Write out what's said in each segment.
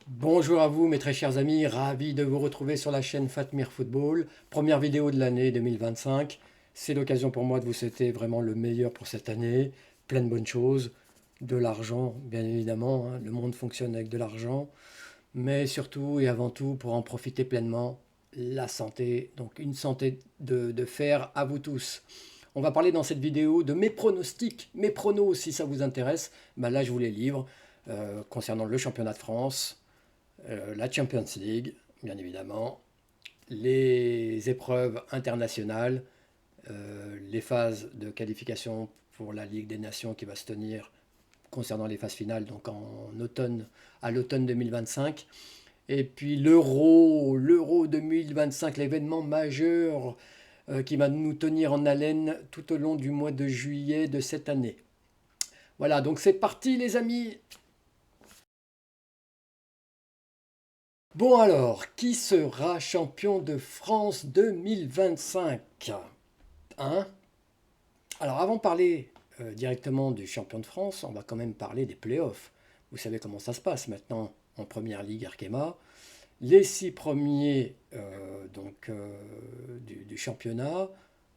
Bonjour à vous mes très chers amis, ravi de vous retrouver sur la chaîne Fatmir Football. Première vidéo de l'année 2025. C'est l'occasion pour moi de vous souhaiter vraiment le meilleur pour cette année. Plein de bonnes choses, de l'argent bien évidemment, hein. Le monde fonctionne avec de l'argent. Mais surtout et avant tout pour en profiter pleinement, la santé. Donc une santé de fer à vous tous. On va parler dans cette vidéo de mes pronostics, mes pronos si ça vous intéresse. Ben là je vous les livre concernant le championnat de France, la Champions League, bien évidemment, les épreuves internationales, les phases de qualification pour la Ligue des Nations qui va se tenir concernant les phases finales, donc à l'automne 2025. Et puis l'Euro 2025, l'événement majeur qui va nous tenir en haleine tout au long du mois de juillet de cette année. Voilà, donc c'est parti les amis. Bon alors, qui sera champion de France 2025? Hein? Alors avant de parler directement du champion de France, on va quand même parler des playoffs. Vous savez comment ça se passe maintenant en première ligue Arkema. Les six premiers du championnat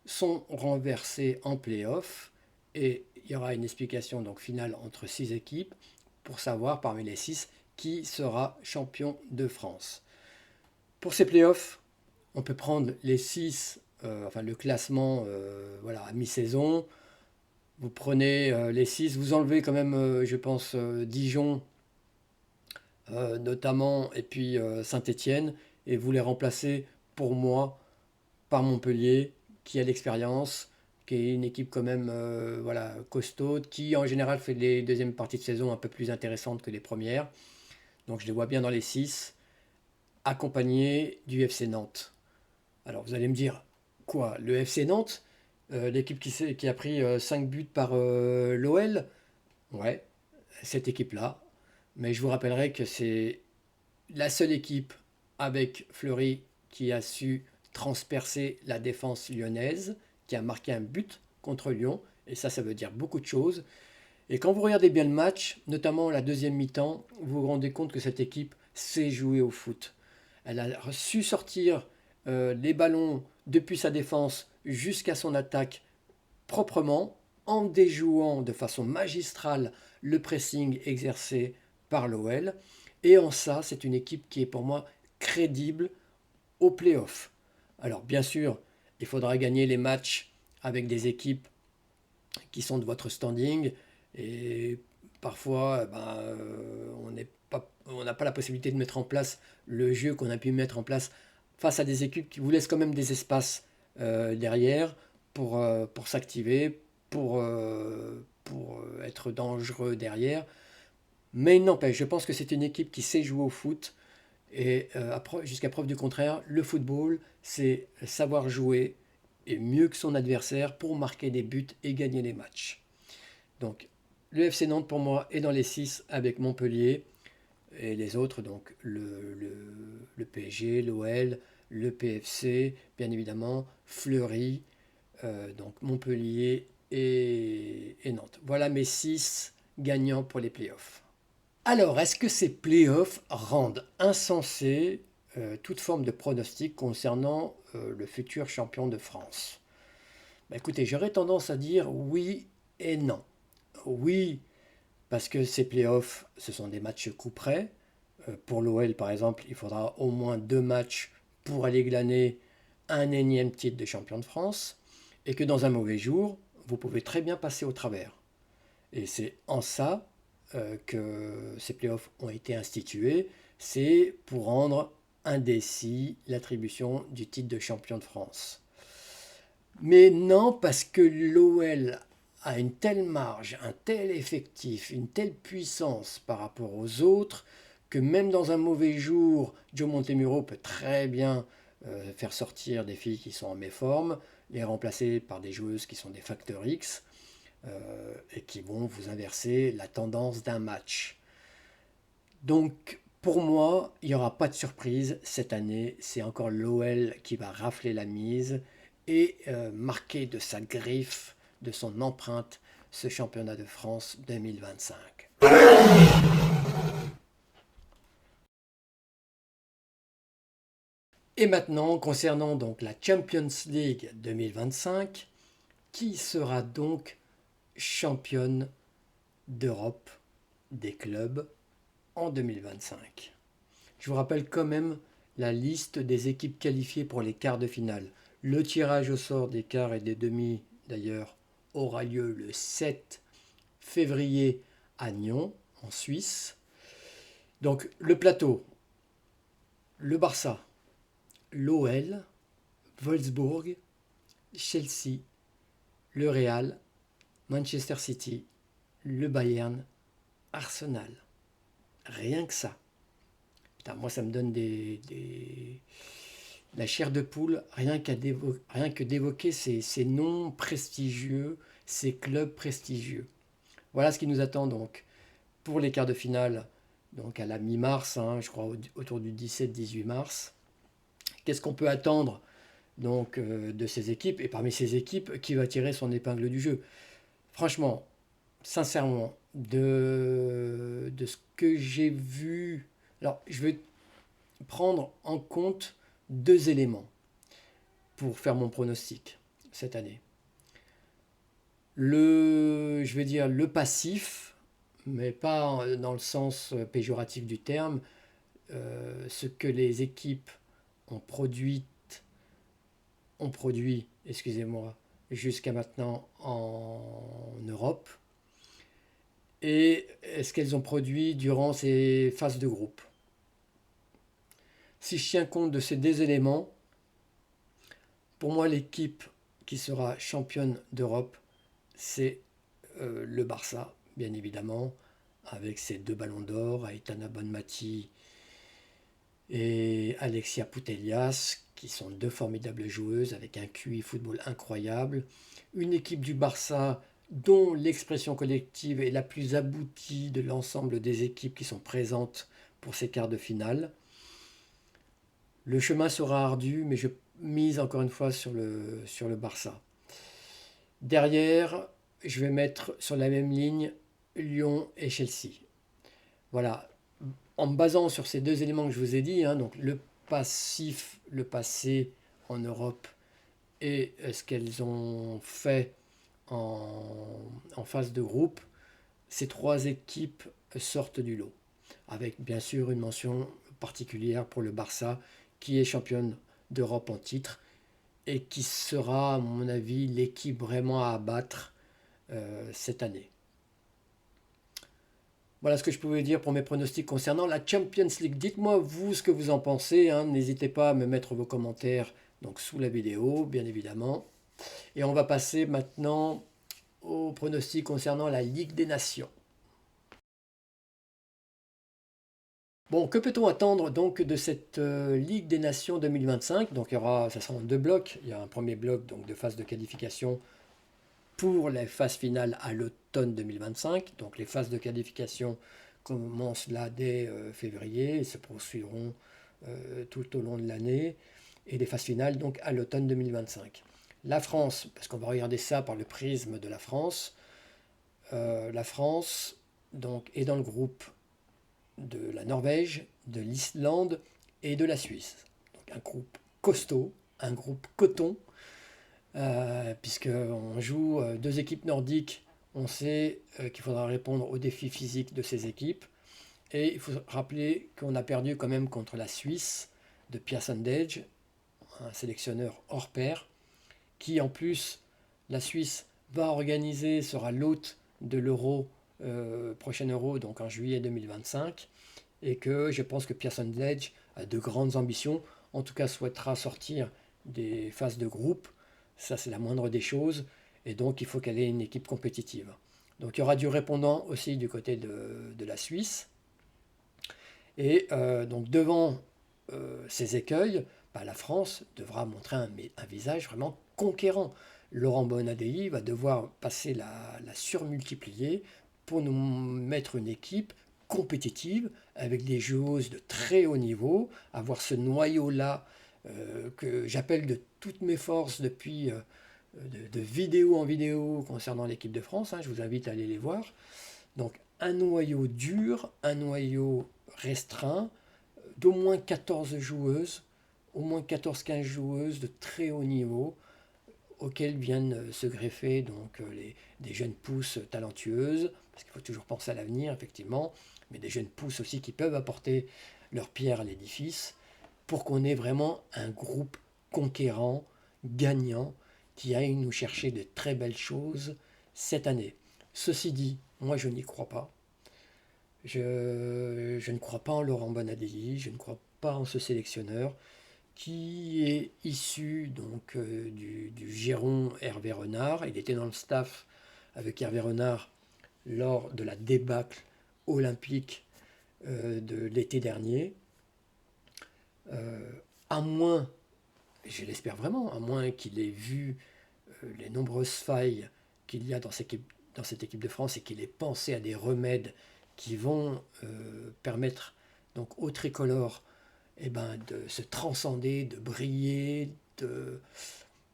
sont renversés en playoffs et il y aura une explication donc finale entre six équipes pour savoir parmi les six qui sera champion de France. Pour ces playoffs, on peut prendre les six, enfin le classement voilà, à mi-saison. Vous prenez les six, vous enlevez quand même, je pense, Dijon notamment, et puis Saint-Étienne, et vous les remplacez pour moi par Montpellier, qui a l'expérience, qui est une équipe quand même voilà, costaude, qui en général fait les deuxièmes parties de saison un peu plus intéressantes que les premières. Donc je les vois bien dans les six, accompagnés du FC Nantes. Alors vous allez me dire, quoi, le FC Nantes, l'équipe qui a pris 5 buts par l'OL? Ouais, cette équipe-là. Mais je vous rappellerai que c'est la seule équipe avec Fleury qui a su transpercer la défense lyonnaise, qui a marqué un but contre Lyon. Et ça veut dire beaucoup de choses. Et quand vous regardez bien le match, notamment la deuxième mi-temps, vous vous rendez compte que cette équipe sait jouer au foot. Elle a su sortir les ballons depuis sa défense jusqu'à son attaque proprement, en déjouant de façon magistrale le pressing exercé par l'OL. Et en ça, c'est une équipe qui est pour moi crédible au play-off. Alors bien sûr, il faudra gagner les matchs avec des équipes qui sont de votre standing. Et parfois, on n'a pas la possibilité de mettre en place le jeu qu'on a pu mettre en place face à des équipes qui vous laissent quand même des espaces derrière pour s'activer, pour être dangereux derrière. Mais il n'empêche, je pense que c'est une équipe qui sait jouer au foot. Et jusqu'à preuve du contraire, le football, c'est savoir jouer et mieux que son adversaire pour marquer des buts et gagner les matchs. Donc, le FC Nantes, pour moi, est dans les 6 avec Montpellier et les autres, donc le PSG, l'OL, le PFC, bien évidemment, Fleury, donc Montpellier et Nantes. Voilà mes 6 gagnants pour les playoffs. Alors, est-ce que ces playoffs rendent insensé toute forme de pronostic concernant le futur champion de France? Bah, écoutez, j'aurais tendance à dire oui et non. Oui, parce que ces playoffs, ce sont des matchs coup près. Pour l'OL, par exemple, il faudra au moins 2 matchs pour aller glaner un énième titre de champion de France. Et que dans un mauvais jour, vous pouvez très bien passer au travers. Et c'est en ça que ces playoffs ont été institués. C'est pour rendre indécis l'attribution du titre de champion de France. Mais non, parce que l'OL a une telle marge, un tel effectif, une telle puissance par rapport aux autres, que même dans un mauvais jour, Joe Montemuro peut très bien faire sortir des filles qui sont en méforme, les remplacer par des joueuses qui sont des facteurs X, et qui vont vous inverser la tendance d'un match. Donc pour moi, il n'y aura pas de surprise cette année. C'est encore l'OL qui va rafler la mise et marquer de sa griffe, de son empreinte, ce championnat de France 2025. Et maintenant, concernant donc la Champions League 2025, qui sera donc championne d'Europe des clubs en 2025? Je vous rappelle quand même la liste des équipes qualifiées pour les quarts de finale. Le tirage au sort des quarts et des demi, d'ailleurs, aura lieu le 7 février à Nyon, en Suisse. Donc le plateau, le Barça, l'OL, Wolfsburg, Chelsea, le Real, Manchester City, le Bayern, Arsenal. Rien que ça. Putain, moi, ça me donne la chair de poule, rien que d'évoquer ces noms prestigieux, ces clubs prestigieux. Voilà ce qui nous attend donc pour les quarts de finale, donc à la mi-mars, hein, je crois autour du 17-18 mars. Qu'est-ce qu'on peut attendre donc de ces équipes? Et parmi ces équipes, qui va tirer son épingle du jeu? Franchement, sincèrement, de ce que j'ai vu, alors je vais prendre en compte deux éléments pour faire mon pronostic cette année. Je vais dire le passif, mais pas dans le sens péjoratif du terme, ce que les équipes ont produit, excusez-moi, jusqu'à maintenant en Europe, et ce qu'elles ont produit durant ces phases de groupe. Si je tiens compte de ces deux éléments, pour moi, l'équipe qui sera championne d'Europe, c'est le Barça, bien évidemment, avec ses deux ballons d'or, Aitana Bonmati et Alexia Putellas, qui sont deux formidables joueuses avec un QI football incroyable. Une équipe du Barça dont l'expression collective est la plus aboutie de l'ensemble des équipes qui sont présentes pour ces quarts de finale. Le chemin sera ardu, mais je mise encore une fois sur le Barça. Derrière, je vais mettre sur la même ligne Lyon et Chelsea. Voilà, en me basant sur ces deux éléments que je vous ai dit, hein, donc le passif, le passé en Europe et ce qu'elles ont fait en phase de groupe, ces trois équipes sortent du lot. Avec bien sûr une mention particulière pour le Barça, qui est championne d'Europe en titre et qui sera, à mon avis, l'équipe vraiment à abattre cette année. Voilà ce que je pouvais dire pour mes pronostics concernant la Champions League. Dites-moi vous ce que vous en pensez, hein. N'hésitez pas à me mettre vos commentaires donc sous la vidéo, bien évidemment. Et on va passer maintenant aux pronostics concernant la Ligue des Nations. Bon, que peut-on attendre donc de cette Ligue des Nations 2025? Donc ça sera en deux blocs. Il y a un premier bloc donc de phase de qualification pour les phases finales à l'automne 2025. Donc les phases de qualification commencent là dès février et se poursuivront tout au long de l'année. Et les phases finales donc à l'automne 2025. La France, parce qu'on va regarder ça par le prisme de la France donc, est dans le groupe de la Norvège, de l'Islande et de la Suisse. Donc un groupe costaud, un groupe coton, puisqu'on joue deux équipes nordiques, on sait qu'il faudra répondre aux défis physiques de ces équipes. Et il faut rappeler qu'on a perdu quand même contre la Suisse de Pierre Sandage, un sélectionneur hors pair, qui en plus, la Suisse va organiser, sera l'hôte de l'Euro, prochain Euro, donc en juillet 2025, et que je pense que Pierre Sandage a de grandes ambitions, en tout cas souhaitera sortir des phases de groupe. Ça, c'est la moindre des choses. Et donc, il faut qu'elle ait une équipe compétitive. Donc, il y aura du répondant aussi du côté de la Suisse. Et donc, devant ces écueils, bah, la France devra montrer un visage vraiment conquérant. Laurent Bonadei va devoir passer la surmultiplier pour nous mettre une équipe compétitive avec des joueuses de très haut niveau, avoir ce noyau-là que j'appelle de toutes mes forces depuis de vidéo en vidéo concernant l'équipe de France, hein, je vous invite à aller les voir. Donc un noyau dur, un noyau restreint, d'au moins 14 joueuses au moins 14-15 joueuses de très haut niveau auxquelles viennent se greffer donc des jeunes pousses talentueuses, parce qu'il faut toujours penser à l'avenir, effectivement, mais des jeunes pousses aussi qui peuvent apporter leur pierre à l'édifice, pour qu'on ait vraiment un groupe conquérant, gagnant, qui aille nous chercher de très belles choses cette année. Ceci dit, moi je n'y crois pas. Je ne crois pas en Laurent Bonadei, je ne crois pas en ce sélectionneur qui est issu donc du giron Hervé Renard. Il était dans le staff avec Hervé Renard lors de la débâcle olympique de l'été dernier. À moins, je l'espère vraiment, à moins qu'il ait vu les nombreuses failles qu'il y a dans cette équipe de France et qu'il ait pensé à des remèdes qui vont permettre donc aux tricolores de se transcender, de briller,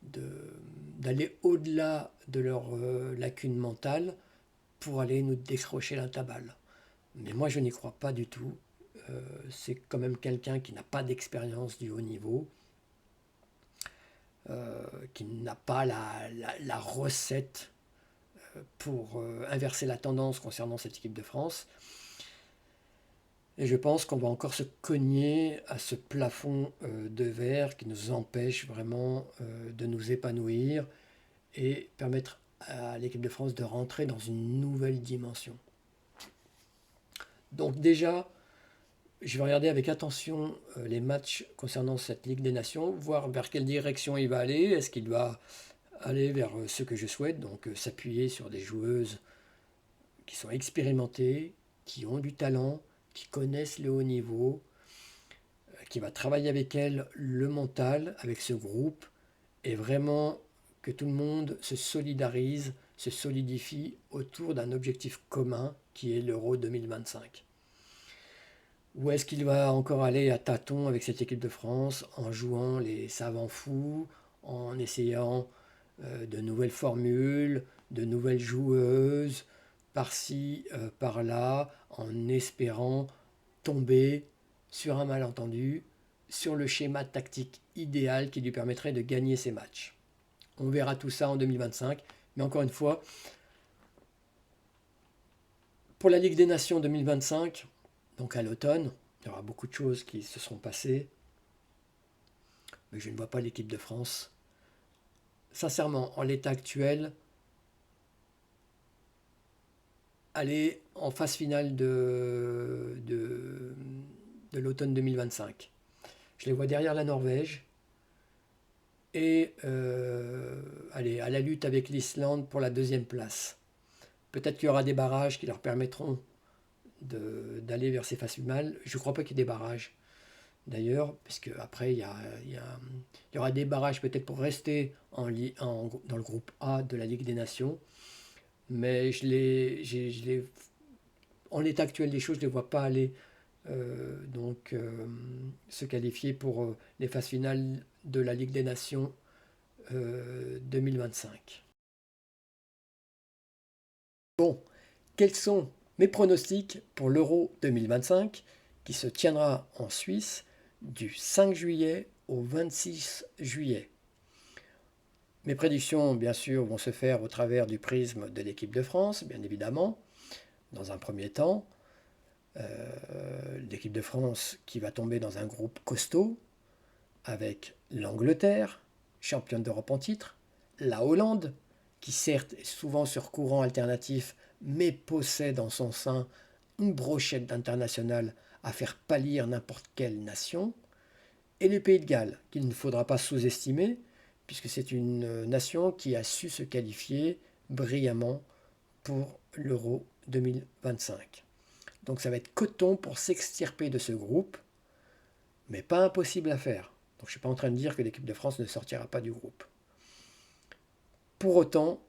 d'aller au-delà de leur lacune mentale pour aller nous décrocher l'intabale. Mais moi, je n'y crois pas du tout. C'est quand même quelqu'un qui n'a pas d'expérience du haut niveau, qui n'a pas la recette pour inverser la tendance concernant cette équipe de France. Et je pense qu'on va encore se cogner à ce plafond de verre qui nous empêche vraiment de nous épanouir et permettre à l'équipe de France de rentrer dans une nouvelle dimension. Donc déjà, je vais regarder avec attention les matchs concernant cette Ligue des Nations, voir vers quelle direction il va aller. Est-ce qu'il va aller vers ce que je souhaite, donc s'appuyer sur des joueuses qui sont expérimentées, qui ont du talent, qui connaissent le haut niveau, qui va travailler avec elles le mental, avec ce groupe, et vraiment que tout le monde se solidarise, se solidifie autour d'un objectif commun qui est l'Euro 2025. Ou est-ce qu'il va encore aller à tâtons avec cette équipe de France en jouant les savants fous, en essayant de nouvelles formules, de nouvelles joueuses, par-ci, par-là, en espérant tomber sur un malentendu, sur le schéma tactique idéal qui lui permettrait de gagner ses matchs. On verra tout ça en 2025, mais encore une fois, pour la Ligue des Nations 2025, donc à l'automne, il y aura beaucoup de choses qui se seront passées, mais je ne vois pas l'équipe de France. Sincèrement, en l'état actuel, aller en phase finale de l'automne 2025. Je les vois derrière la Norvège et aller à la lutte avec l'Islande pour la deuxième place. Peut-être qu'il y aura des barrages qui leur permettront d'aller vers ces phases finales. Je ne crois pas qu'il y ait des barrages d'ailleurs, parce qu'après il y aura des barrages peut-être pour rester dans le groupe A de la Ligue des Nations. Mais en l'état actuel des choses, je ne les vois pas aller se qualifier pour les phases finales de la Ligue des Nations 2025. Bon, quels sont mes pronostics pour l'Euro 2025 qui se tiendra en Suisse du 5 juillet au 26 juillet? Mes prédictions, bien sûr, vont se faire au travers du prisme de l'équipe de France, bien évidemment, dans un premier temps. L'équipe de France qui va tomber dans un groupe costaud, avec l'Angleterre, championne d'Europe en titre, la Hollande, qui certes est souvent sur courant alternatif, mais possède en son sein une brochette d'international à faire pâlir n'importe quelle nation, et le Pays de Galles, qu'il ne faudra pas sous-estimer, puisque c'est une nation qui a su se qualifier brillamment pour l'Euro 2025. Donc ça va être coton pour s'extirper de ce groupe, mais pas impossible à faire. Donc je ne suis pas en train de dire que l'équipe de France ne sortira pas du groupe. Pour autant,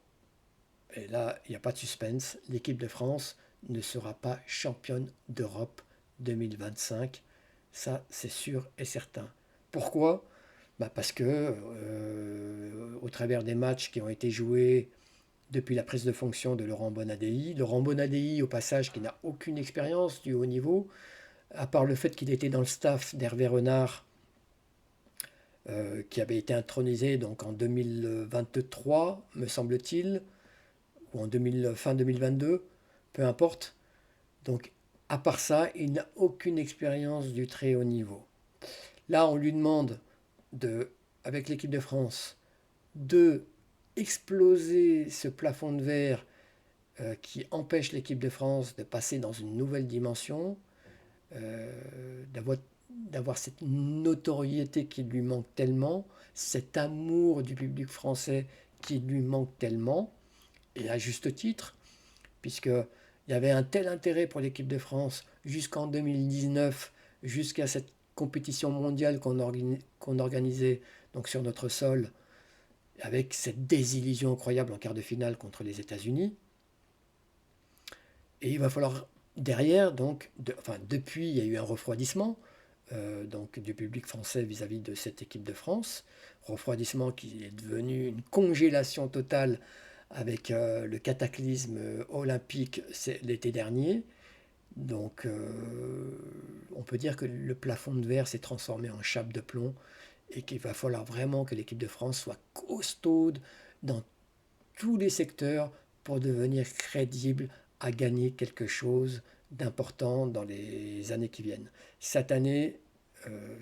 et là il n'y a pas de suspense, l'équipe de France ne sera pas championne d'Europe 2025. Ça c'est sûr et certain. Pourquoi ? Parce que au travers des matchs qui ont été joués depuis la prise de fonction de Laurent Bonadei au passage qui n'a aucune expérience du haut niveau, à part le fait qu'il était dans le staff d'Hervé Renard qui avait été intronisé donc en 2023, me semble-t-il, ou en fin 2022, peu importe. Donc, à part ça, il n'a aucune expérience du très haut niveau. Là, on lui demande, avec l'équipe de France, de exploser ce plafond de verre qui empêche l'équipe de France de passer dans une nouvelle dimension, euh, d'avoir cette notoriété qui lui manque tellement, cet amour du public français qui lui manque tellement, et à juste titre, puisqu'il y avait un tel intérêt pour l'équipe de France jusqu'en 2019, jusqu'à cette compétition mondiale qu'on organisait donc sur notre sol, avec cette désillusion incroyable en quart de finale contre les États-Unis. Et il va falloir derrière, donc, depuis, il y a eu un refroidissement donc, du public français vis-à-vis de cette équipe de France. Refroidissement qui est devenu une congélation totale avec le cataclysme olympique l'été dernier. Donc, on peut dire que le plafond de verre s'est transformé en chape de plomb et qu'il va falloir vraiment que l'équipe de France soit costaude dans tous les secteurs pour devenir crédible à gagner quelque chose d'important dans les années qui viennent. Cette année,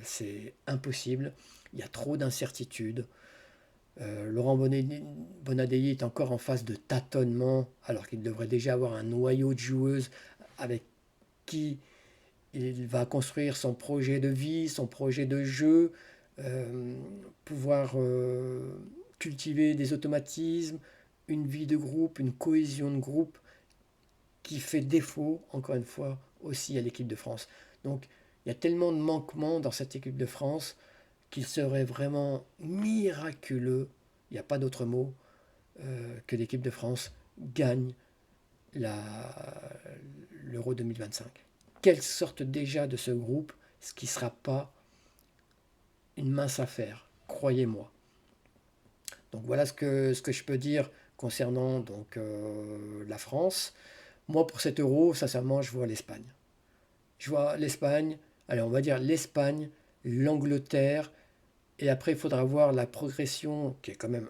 c'est impossible. Il y a trop d'incertitudes. Laurent Bonadei est encore en phase de tâtonnement, alors qu'il devrait déjà avoir un noyau de joueuses avec qui il va construire son projet de vie, son projet de jeu, pouvoir cultiver des automatismes, une vie de groupe, une cohésion de groupe qui fait défaut, encore une fois, aussi à l'équipe de France. Donc, il y a tellement de manquements dans cette équipe de France qu'il serait vraiment miraculeux, il n'y a pas d'autre mot, que l'équipe de France gagne l'Euro 2025. Qu'elle sorte déjà de ce groupe, ce qui ne sera pas une mince affaire, croyez-moi. Donc voilà ce que je peux dire concernant donc, la France. Moi, pour cet euro, sincèrement, je vois l'Espagne. Je vois l'Espagne, allez, on va dire l'Espagne, l'Angleterre, et après, il faudra voir la progression qui est quand même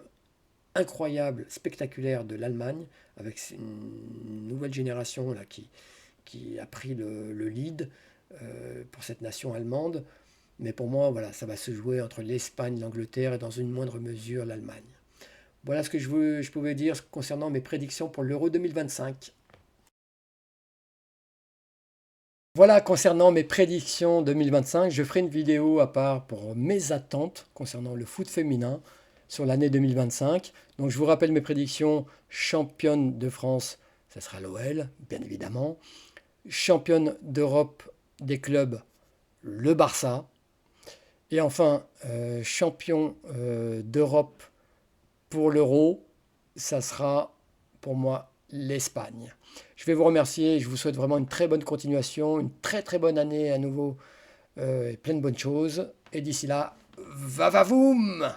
incroyable, spectaculaire de l'Allemagne, avec une nouvelle génération là, qui a pris le lead pour cette nation allemande. Mais pour moi, voilà, ça va se jouer entre l'Espagne, l'Angleterre et dans une moindre mesure l'Allemagne. Voilà ce que je pouvais dire concernant mes prédictions pour l'Euro 2025. Voilà concernant mes prédictions 2025. Je ferai une vidéo à part pour mes attentes concernant le foot féminin sur l'année 2025. Donc je vous rappelle mes prédictions. Championne de France, ça sera l'OL, bien évidemment. Championne d'Europe des clubs, le Barça. Et enfin, champion d'Europe pour l'Euro, ça sera pour moi l'Espagne. Je vais vous remercier, je vous souhaite vraiment une très bonne continuation, une très très bonne année à nouveau, et plein de bonnes choses. Et d'ici là, va va voum!